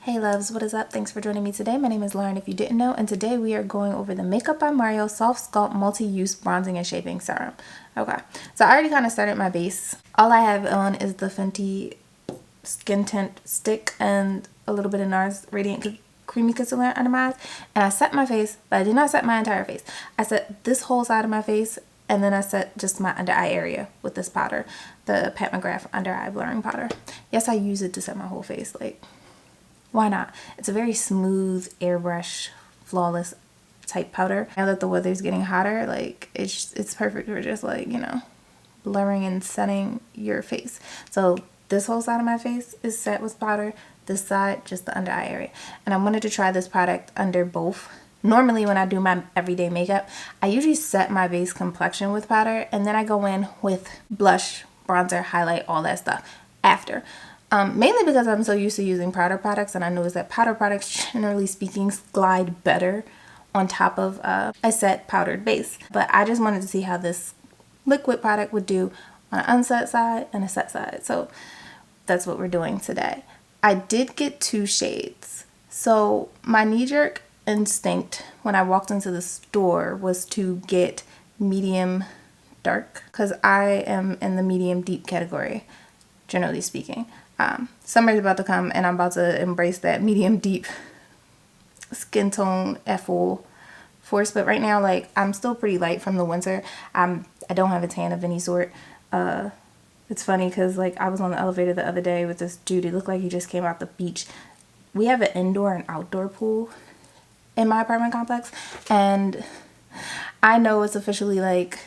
Hey loves, what is up? Thanks for joining me today. My name is Lauren if you didn't know, and today we are going over the Makeup by Mario Soft Sculpt Multi-Use Bronzing and Shaping Serum. Okay, so I already kind of started my base. All I have on is the Fenty Skin Tint Stick and a little bit of NARS Radiant Creamy Concealer under my eyes. And I set my face, but I did not set my entire face. I set this whole side of my face, and then I set just my under eye area with this powder, the Pat McGrath Under Eye Blurring Powder. Yes, I use it to set my whole face, like, why not? It's a very smooth, airbrush, flawless type powder. Now that the weather's getting hotter, like it's perfect for just like, you know, blurring and setting your face. So this whole side of my face is set with powder. This side, just the under eye area. And I wanted to try this product under both. Normally when I do my everyday makeup, I usually set my base complexion with powder and then I go in with blush, bronzer, highlight, all that stuff after. Mainly because I'm so used to using powder products, and I noticed that powder products, generally speaking, glide better on top of a set powdered base. But I just wanted to see how this liquid product would do on an unset side and a set side. So that's what we're doing today. I did get 2 shades. So my knee-jerk instinct when I walked into the store was to get medium dark, because I am in the medium deep category, generally speaking. Summer's about to come and I'm about to embrace that medium deep skin tone at full force, but right now, like, I'm still pretty light from the winter. I don't have a tan of any sort. It's funny because, like, I was on the elevator the other day with this dude. He looked like he just came out the beach. We have an indoor and outdoor pool in my apartment complex, and I know it's officially like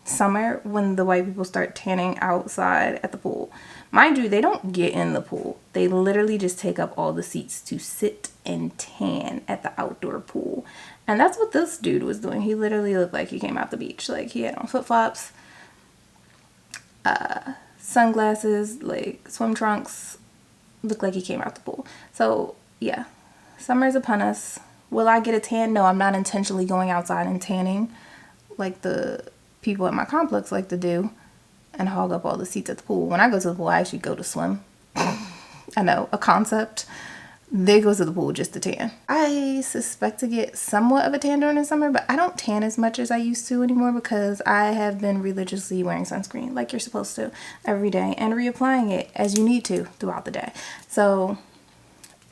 summer when the white people start tanning outside at the pool. Mind you, they don't get in the pool. They literally just take up all the seats to sit and tan at the outdoor pool. And that's what this dude was doing. He literally looked like he came out the beach. Like, he had on flip-flops, sunglasses, like swim trunks. Looked like he came out the pool. So yeah, summer's upon us. Will I get a tan? No, I'm not intentionally going outside and tanning like the people at my complex like to do and hog up all the seats at the pool. When I go to the pool, I actually go to swim. I know, a concept. They go to the pool just to tan. I suspect to get somewhat of a tan during the summer, but I don't tan as much as I used to anymore because I have been religiously wearing sunscreen like you're supposed to every day and reapplying it as you need to throughout the day. So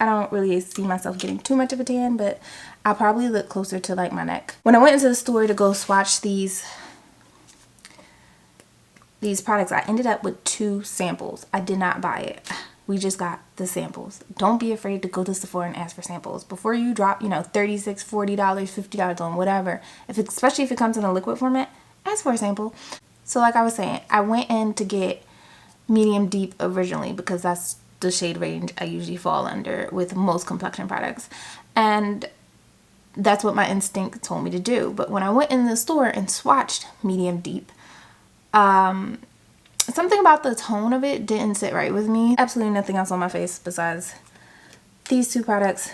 I don't really see myself getting too much of a tan, but I'll probably look closer to like my neck. When I went into the store to go swatch these products, I ended up with 2 samples. I did not buy it. We just got the samples. Don't be afraid to go to Sephora and ask for samples before you drop, you know, $36, $40, $50 on whatever. Especially if it comes in a liquid format, ask for a sample. So like I was saying, I went in to get medium deep originally because that's the shade range I usually fall under with most complexion products. And that's what my instinct told me to do. But when I went in the store and swatched medium deep, something about the tone of it didn't sit right with me. Absolutely nothing else on my face besides these 2 products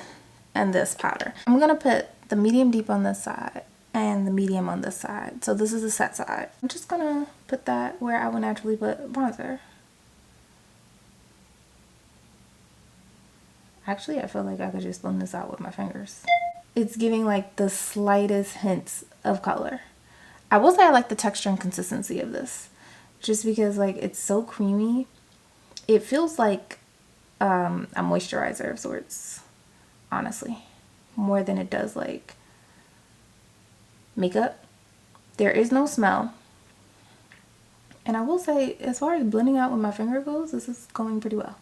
and this powder. I'm gonna put the medium deep on this side and the medium on this side. So this is the set side. I'm just gonna put that where I would naturally put bronzer. Actually, I feel like I could just blend this out with my fingers. It's giving like the slightest hints of color. I will say I like the texture and consistency of this, just because like it's so creamy. It feels like a moisturizer of sorts, honestly, more than it does like makeup. There is no smell. And I will say, as far as blending out with my finger goes, this is going pretty well.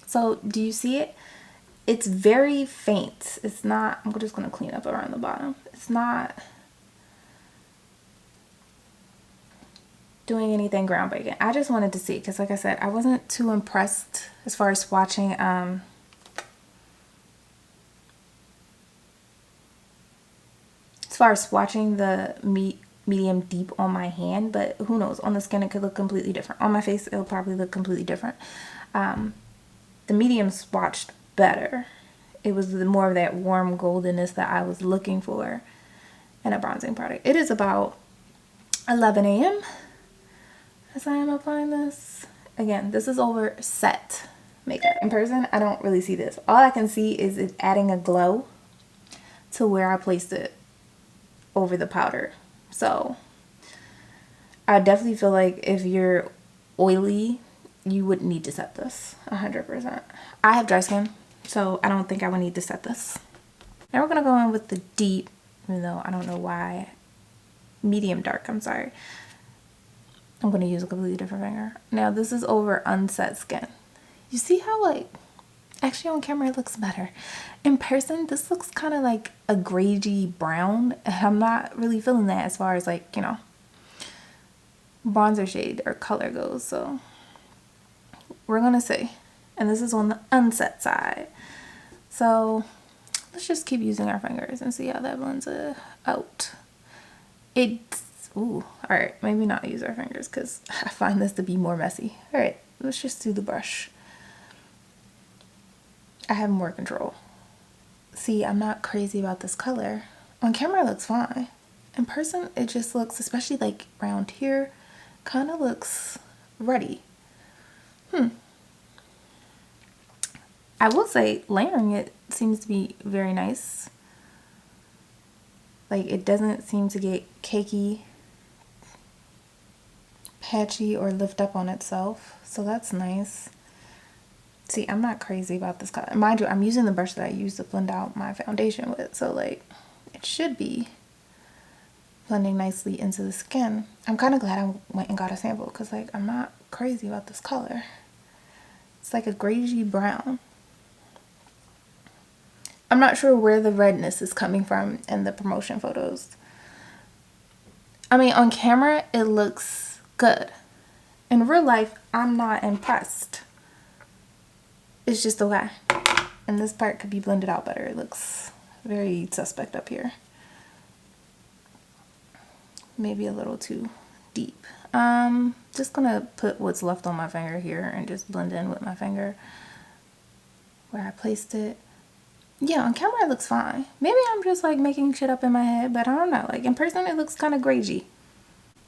So do you see it? It's very faint. It's not, I'm just going to clean up around the bottom. It's not doing anything groundbreaking. I just wanted to see, because like I said, I wasn't too impressed as far as swatching the medium deep on my hand, but who knows, on the skin it could look completely different. On my face it'll probably look completely different. The medium swatched better. It was more of that warm goldenness that I was looking for in a bronzing product. It is about 11 a.m. as I am applying this. Again, this is over set makeup. In person, I don't really see this. All I can see is it adding a glow to where I placed it over the powder. So I definitely feel like if you're oily, you would need to set this 100%. I have dry skin, so I don't think I would need to set this. Now we're gonna go in with the deep, even though I don't know why, medium dark, I'm sorry. I'm gonna use a completely different finger. Now this is over unset skin. You see how, like, actually on camera it looks better. In person, this looks kind of like a grayy brown. I'm not really feeling that as far as, like, you know, bronzer shade or color goes. So we're gonna see. And this is on the unset side. So let's just keep using our fingers and see how that blends out. Ooh, all right, maybe not use our fingers because I find this to be more messy. All right, let's just do the brush. I have more control. See, I'm not crazy about this color. On camera, it looks fine. In person, it just looks, especially like around here, kind of looks ruddy. I will say, layering it seems to be very nice. Like, it doesn't seem to get cakey, patchy, or lift up on itself. So that's nice. See, I'm not crazy about this color. Mind you, I'm using the brush that I used to blend out my foundation with. So, like, it should be blending nicely into the skin. I'm kind of glad I went and got a sample because, like, I'm not crazy about this color. It's like a grayy brown. I'm not sure where the redness is coming from in the promotion photos. I mean, on camera, it looks good. In real life, I'm not impressed. It's just the way. And this part could be blended out better. It looks very suspect up here. Maybe a little too deep. Just gonna put what's left on my finger here and just blend in with my finger where I placed it. Yeah, on camera it looks fine. Maybe I'm just like making shit up in my head, but I don't know. Like in person it looks kind of grayy.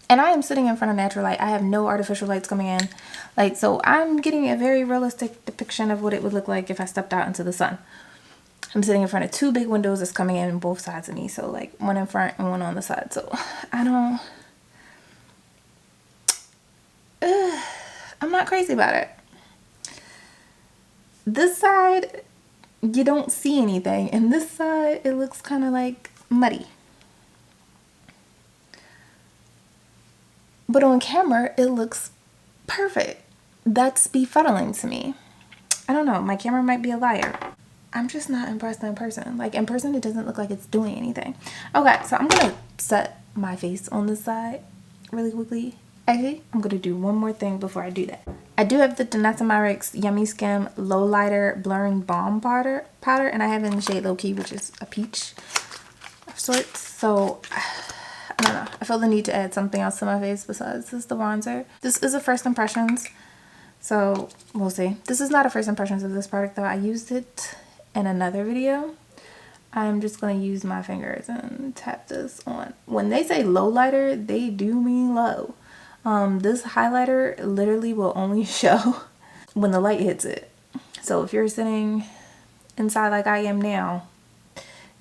And I am sitting in front of natural light. I have no artificial lights coming in. Like, so I'm getting a very realistic depiction of what it would look like if I stepped out into the sun. I'm sitting in front of two big windows that's coming in both sides of me. So like one in front and one on the side. So I'm not crazy about it. This side, you don't see anything, and this side it looks kind of like muddy, but on camera it looks perfect. That's befuddling to me. I don't know, my camera might be a liar. I'm just not impressed in person. Like in person it doesn't look like it's doing anything. Okay, so I'm gonna set my face on this side really quickly. Actually, I'm gonna do one more thing before I do that. I do have the Danessa Myricks Yummy Skim Lowlighter Blurring Balm powder, and I have it in the shade Lowkey, which is a peach of sorts. So, I don't know. I feel the need to add something else to my face besides the bronzer. This is a first impressions, so we'll see. This is not a first impressions of this product though. I used it in another video. I'm just gonna use my fingers and tap this on. When they say Lowlighter, they do mean low. This highlighter literally will only show when the light hits it. So if you're sitting inside like I am now,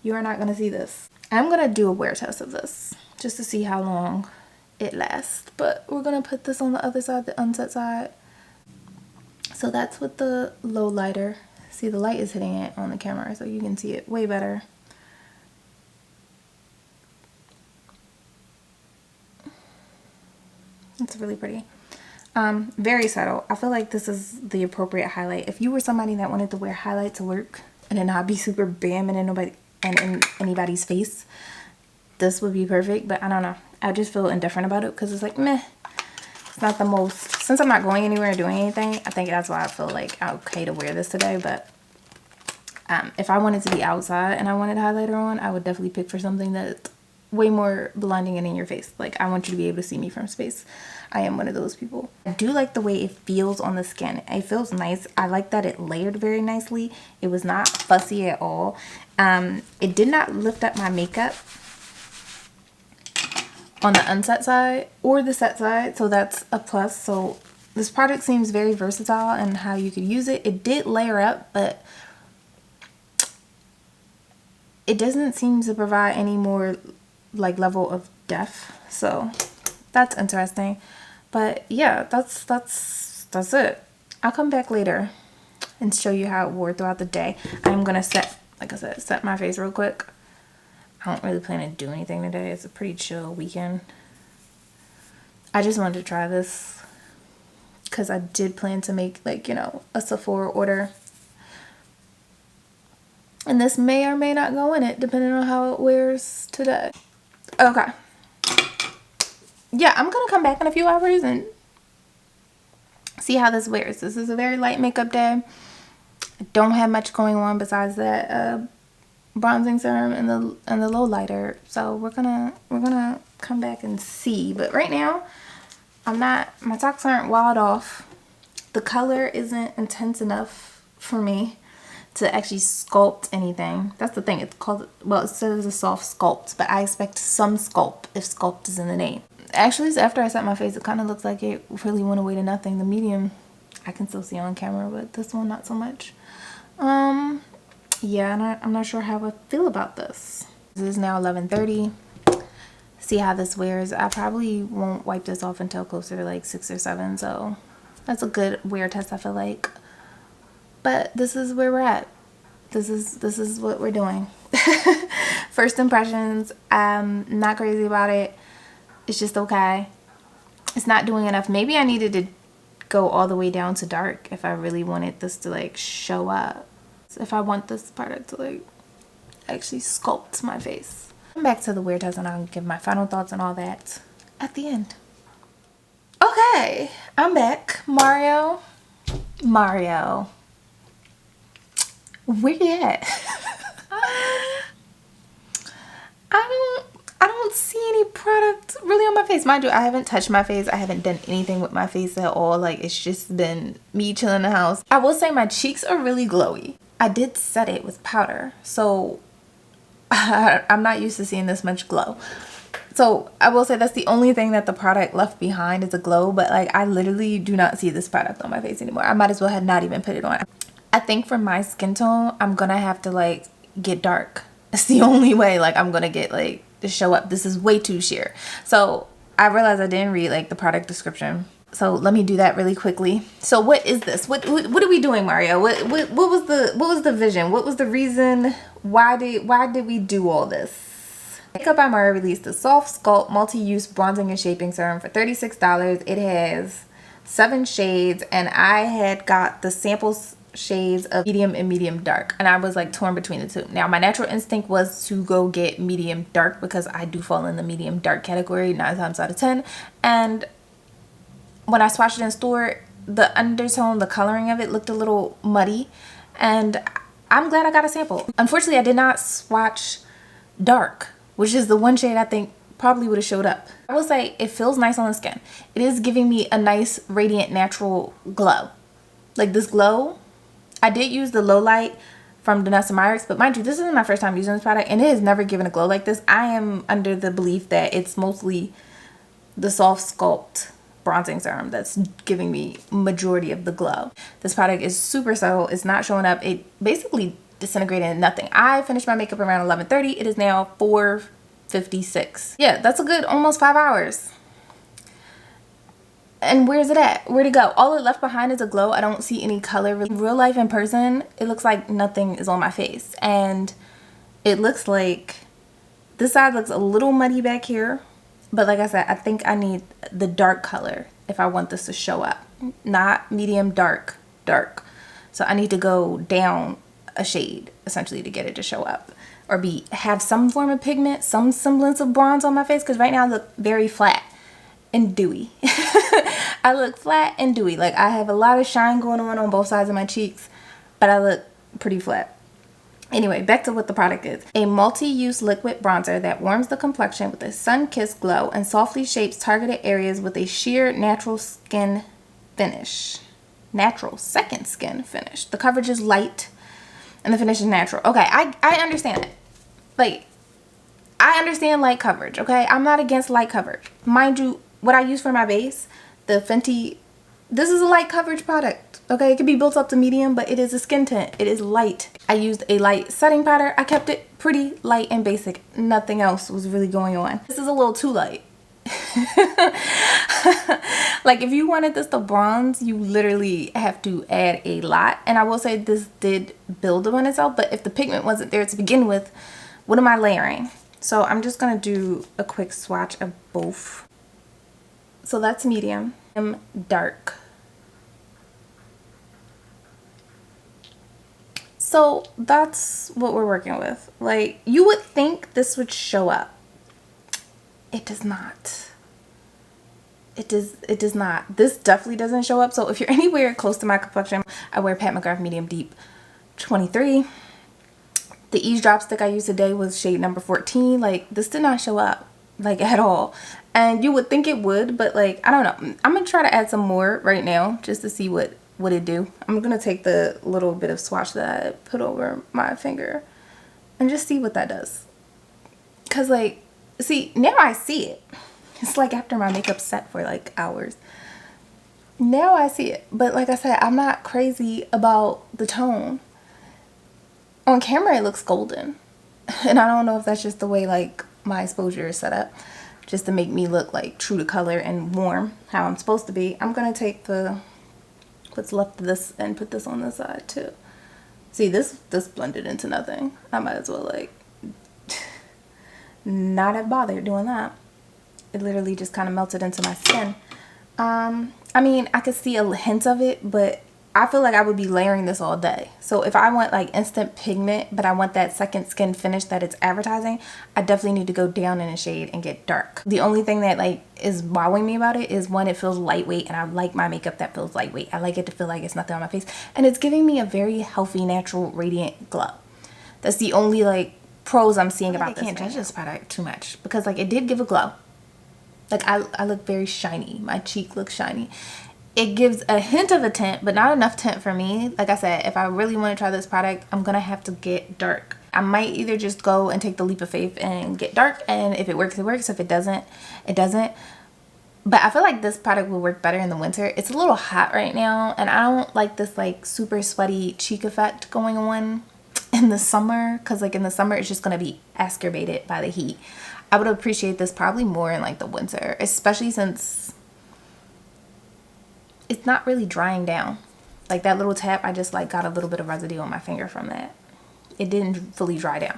you are not going to see this. I'm going to do a wear test of this just to see how long it lasts. But we're going to put this on the other side, the unset side. So that's with the low lighter. See, the light is hitting it on the camera so you can see it way better. It's really pretty. Very subtle. I feel like this is the appropriate highlight. If you were somebody that wanted to wear highlight to work and it not be super bam and in anybody's face, this would be perfect. But I don't know. I just feel indifferent about it because it's like, meh. It's not the most, since I'm not going anywhere or doing anything, I think that's why I feel like I'm okay to wear this today. But if I wanted to be outside and I wanted highlighter on, I would definitely pick for something that's way more blending in your face. Like, I want you to be able to see me from space. I am one of those people. I do like the way it feels on the skin. It feels nice. I like that it layered very nicely. It was not fussy at all. It did not lift up my makeup on the unset side or the set side, so that's a plus. So this product seems very versatile and how you could use it. It did layer up, but it doesn't seem to provide any more like level of depth. So that's interesting. But yeah, that's it. I'll come back later and show you how it wore throughout the day. I'm gonna set, like I said, set my face real quick. I don't really plan to do anything today. It's a pretty chill weekend. I just wanted to try this because I did plan to make, like, you know, a Sephora order. And this may or may not go in it depending on how it wears today. Okay. Yeah, I'm gonna come back in a few hours and see how this wears. This is a very light makeup day. I don't have much going on besides that bronzing serum and the Lowlighter. So we're gonna come back and see. But right now, my socks aren't wild off. The color isn't intense enough for me to actually sculpt anything. That's the thing. It's called, well, it says a soft sculpt, but I expect some sculpt if sculpt is in the name. Actually, after I set my face, it kind of looks like it really went away to nothing. The medium, I can still see on camera, but this one, not so much. Yeah, and I'm not sure how I feel about this. This is now 11:30. See how this wears. I probably won't wipe this off until closer to like 6 or 7, so that's a good wear test, I feel like. But this is where we're at. This is what we're doing. First impressions, I'm not crazy about it. It's just okay. It's not doing enough. Maybe I needed to go all the way down to dark if I really wanted this to like show up. If I want this product to like actually sculpt my face. Come back to the wear test and I'll give my final thoughts and all that at the end. Okay, I'm back. Mario, where you at? I don't see any product really on my face. Mind you, I haven't touched my face. I haven't done anything with my face at all. Like, it's just been me chilling in the house. I will say my cheeks are really glowy. I did set it with powder, so I'm not used to seeing this much glow. So I will say that's the only thing that the product left behind is a glow, but like I literally do not see this product on my face anymore. I might as well have not even put it on. I think for my skin tone, I'm gonna have to like get dark. It's the only way like I'm gonna get like to show up. This is way too sheer. So I realized I didn't read like the product description. So let me do that really quickly. So what is this? What are we doing, Mario? What was the vision? What was the reason? Why did we do all this? Makeup by Mario released the SoftSculpt Multi-Use Bronzing and Shaping Serum for $36. It has 7 shades, and I had got the sample shades of medium and medium dark, and I was like torn between the two. Now my natural instinct was to go get medium dark because I do fall in the medium dark category 9 times out of 10, and when I swatched it in store, the undertone, the coloring of it looked a little muddy, and I'm glad I got a sample. Unfortunately, I did not swatch dark, which is the one shade I think probably would have showed up. I will say it feels nice on the skin. It is giving me a nice, radiant, natural glow. Like this glow, I did use the Low Light from Danessa Myricks, but mind you, this isn't my first time using this product, and it has never given a glow like this. I am under the belief that it's mostly the SoftSculpt bronzing serum that's giving me majority of the glow. This product is super subtle. It's not showing up. It basically disintegrated in nothing. I finished my makeup around 11:30. It is now 4:56. Yeah, that's a good almost 5 hours. And where's it at? Where'd it go? All it left behind is a glow. I don't see any color. In real life, in person, it looks like nothing is on my face. And it looks like this side looks a little muddy back here. But like I said, I think I need the dark color if I want this to show up. Not medium, dark, dark. So I need to go down a shade, essentially, to get it to show up. Or have some form of pigment, some semblance of bronze on my face. Because right now I look very flat and dewy. I look flat and dewy. Like I have a lot of shine going on both sides of my cheeks. But I look pretty flat. Anyway, back to what the product is. A multi-use liquid bronzer that warms the complexion with a sun-kissed glow and softly shapes targeted areas with a sheer natural skin finish. Natural second skin finish. The coverage is light and the finish is natural. Okay, I understand it. Like, I understand light coverage, okay? I'm not against light coverage. Mind you, what I use for my base, the Fenty This is a light coverage product, okay? It can be built up to medium, but it is a skin tint. It is light. I used a light setting powder. I kept it pretty light and basic. Nothing else was really going on. This is a little too light. Like, if you wanted this to bronze, you literally have to add a lot. And I will say this did build on itself, but if the pigment wasn't there to begin with, what am I layering? So I'm just gonna do a quick swatch of both. So that's medium. I'm dark. So that's what we're working with. Like, you would think this would show up. It does not. It does not. This definitely doesn't show up. So if you're anywhere close to my complexion, I wear Pat McGrath Medium Deep 23. The eavesdrop stick I used today was shade number 14. Like, this did not show up, like, at all. And you would think it would, but like, I don't know. I'm gonna try to add some more right now just to see what it do. I'm gonna take the little bit of swatch that I put over my finger and just see what that does. Cause like, see, now I see it. It's like after my makeup set for like hours. Now I see it. But like I said, I'm not crazy about the tone. On camera it looks golden. And I don't know if that's just the way like my exposure is set up, just to make me look like true to color and warm, how I'm supposed to be. I'm gonna take the what's left of this and put this on the side too. See, this blended into nothing. I might as well like not have bothered doing that. It literally just kind of melted into my skin. I mean, I could see a hint of it, but I feel like I would be layering this all day. So if I want like instant pigment, but I want that second skin finish that it's advertising, I definitely need to go down in a shade and get dark. The only thing that like is wowing me about it is, one, it feels lightweight, and I like my makeup that feels lightweight. I like it to feel like it's nothing on my face, and it's giving me a very healthy, natural, radiant glow. That's the only like pros I'm seeing about this. I can't judge this product too much because like it did give a glow. Like I look very shiny. My cheek looks shiny. It gives a hint of a tint, but not enough tint for me. Like I said, if I really want to try this product, I'm gonna have to get dark. I might either just go and take the leap of faith and get dark, and if it works, it works. If it doesn't, it doesn't. But I feel like this product will work better in the winter. It's a little hot right now, and I don't like this like super sweaty cheek effect going on in the summer, because like in the summer it's just gonna be exacerbated by the heat. I would appreciate this probably more in like the winter, especially since it's not really drying down. Like that little tap, I just like got a little bit of residue on my finger from that. It didn't fully dry down.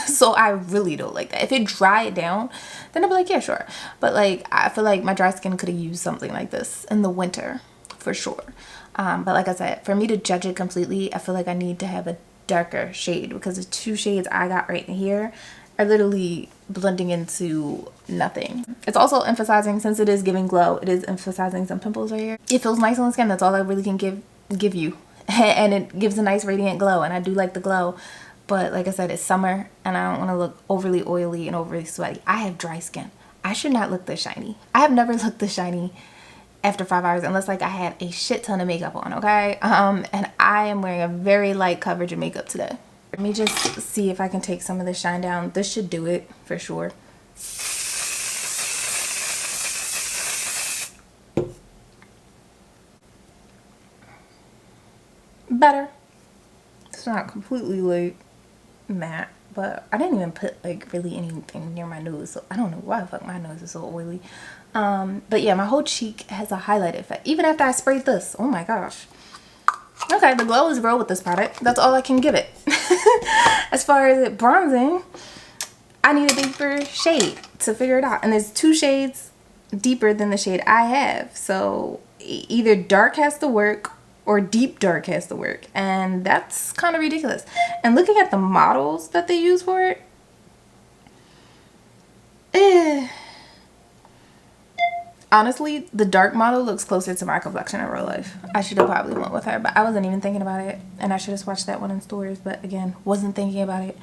So I really don't like that. If it dried down, then I'd be like, yeah, sure. But like, I feel like my dry skin could have used something like this in the winter for sure. But like I said, for me to judge it completely, I feel like I need to have a darker shade, because the two shades I got right here are literally blending into nothing. It's also emphasizing, since it is giving glow, it is emphasizing some pimples right here. It feels nice on the skin. That's all I really can give you. And it gives a nice radiant glow, and I do like the glow. But like I said, it's summer and I don't want to look overly oily and overly sweaty. I have dry skin. I should not look this shiny. I have never looked this shiny after 5 hours unless like I had a shit ton of makeup on, okay? And I am wearing a very light coverage of makeup today. Let me just see if I can take some of the shine down. This should do it for sure. Better. It's not completely like matte, but I didn't even put like really anything near my nose, so I don't know why the fuck my nose is so oily. But yeah, my whole cheek has a highlight effect even after I sprayed this. Oh my gosh. Okay, the glow is real with this product. That's all I can give it. As far as it bronzing, I need a deeper shade to figure it out, and there's 2 shades deeper than the shade I have, so either dark has to work or deep dark has to work, and that's kind of ridiculous. And looking at the models that they use for it, honestly, the dark model looks closer to my complexion in real life. I should have probably went with her, but I wasn't even thinking about it, and I should have watched that one in stores, but again, wasn't thinking about it.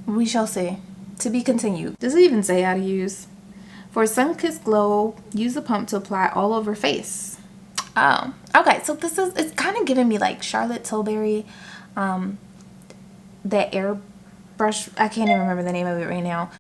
We shall see. To be continued. Does it even say how to use? For sun-kissed glow, use the pump to apply all over face. Oh, okay, so this is, it's kind of giving me like Charlotte Tilbury, that airbrush, I can't even remember the name of it right now.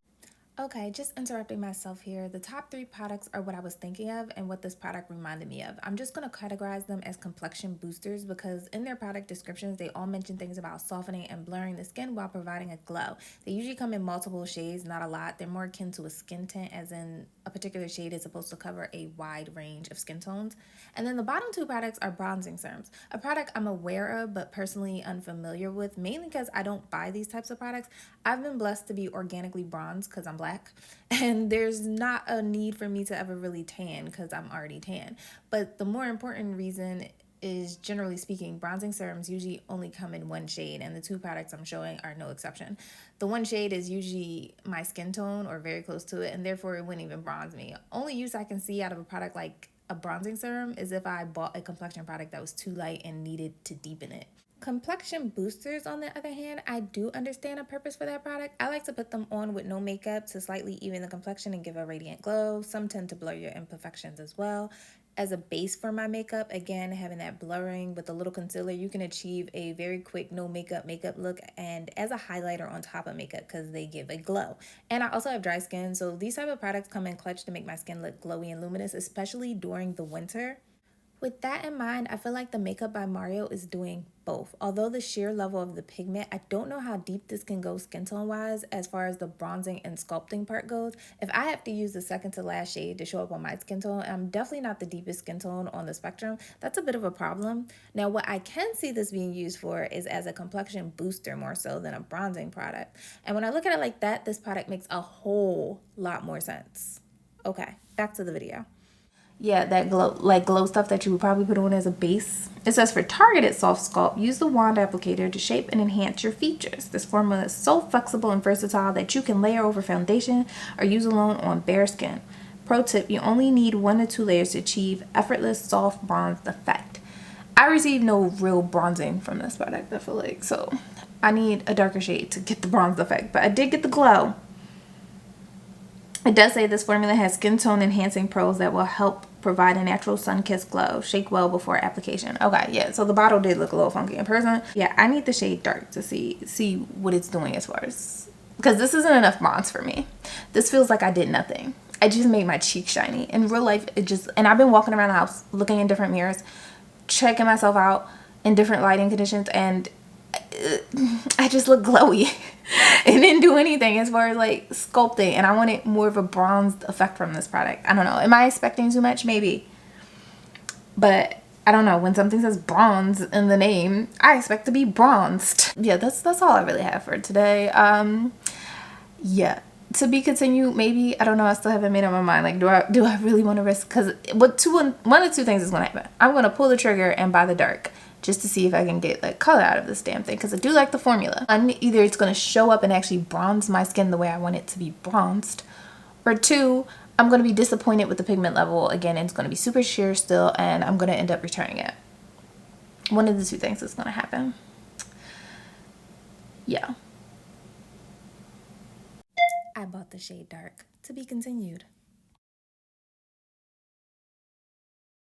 Okay, just interrupting myself here. The top 3 products are what I was thinking of and what this product reminded me of. I'm just going to categorize them as complexion boosters because in their product descriptions, they all mention things about softening and blurring the skin while providing a glow. They usually come in multiple shades, not a lot. They're more akin to a skin tint, as in a particular shade is supposed to cover a wide range of skin tones. And then the bottom 2 products are bronzing serums, a product I'm aware of but personally unfamiliar with, mainly because I don't buy these types of products. I've been blessed to be organically bronzed because I'm black, and there's not a need for me to ever really tan because I'm already tan. But the more important reason is, generally speaking, bronzing serums usually only come in one shade, and the 2 products I'm showing are no exception. The one shade is usually my skin tone or very close to it, and therefore it wouldn't even bronze me. Only use I can see out of a product like a bronzing serum is if I bought a complexion product that was too light and needed to deepen it. Complexion boosters, on the other hand, I do understand a purpose for that product. I like to put them on with no makeup to slightly even the complexion and give a radiant glow. Some tend to blur your imperfections as well. As a base for my makeup, again, having that blurring with a little concealer, you can achieve a very quick no makeup look, and as a highlighter on top of makeup because they give a glow. And I also have dry skin, so these type of products come in clutch to make my skin look glowy and luminous, especially during the winter. With that in mind, I feel like the Makeup by Mario is doing both. Although the sheer level of the pigment, I don't know how deep this can go skin tone wise as far as the bronzing and sculpting part goes. If I have to use the second to last shade to show up on my skin tone, I'm definitely not the deepest skin tone on the spectrum. That's a bit of a problem. Now, what I can see this being used for is as a complexion booster more so than a bronzing product. And when I look at it like that, this product makes a whole lot more sense. Okay, back to the video. Yeah, that glow stuff that you would probably put on as a base. It says for targeted soft sculpt, use the wand applicator to shape and enhance your features. This formula is so flexible and versatile that you can layer over foundation or use alone on bare skin. Pro tip, you only need 1 to 2 layers to achieve effortless soft bronzed effect. I received no real bronzing from this product, I feel like, so I need a darker shade to get the bronzed effect, but I did get the glow. It does say this formula has skin tone enhancing pros that will help provide a natural sun-kissed glow. Shake well before application. Okay, yeah, so the bottle did look a little funky in person. Yeah, I need the shade dark to see what it's doing as far as, because this isn't enough bronze for me. This feels like I did nothing. I just made my cheek shiny. In real life, it just, and I've been walking around the house looking in different mirrors, checking myself out in different lighting conditions, and I just look glowy. It didn't do anything as far as like sculpting, and I wanted more of a bronzed effect from this product. I don't know. Am I expecting too much? Maybe. But I don't know. When something says bronze in the name, I expect to be bronzed. Yeah, that's all I really have for today. Yeah. To be continued, maybe. I don't know. I still haven't made up my mind. Like, do I really want to risk? Because one of 2 things is going to happen. I'm going to pull the trigger and buy the dark, just to see if I can get like color out of this damn thing, because I do like the formula. Either it's going to show up and actually bronze my skin the way I want it to be bronzed, or 2, I'm going to be disappointed with the pigment level. Again, it's going to be super sheer still, and I'm going to end up returning it. One of the 2 things is going to happen. Yeah. I bought the shade dark. To be continued.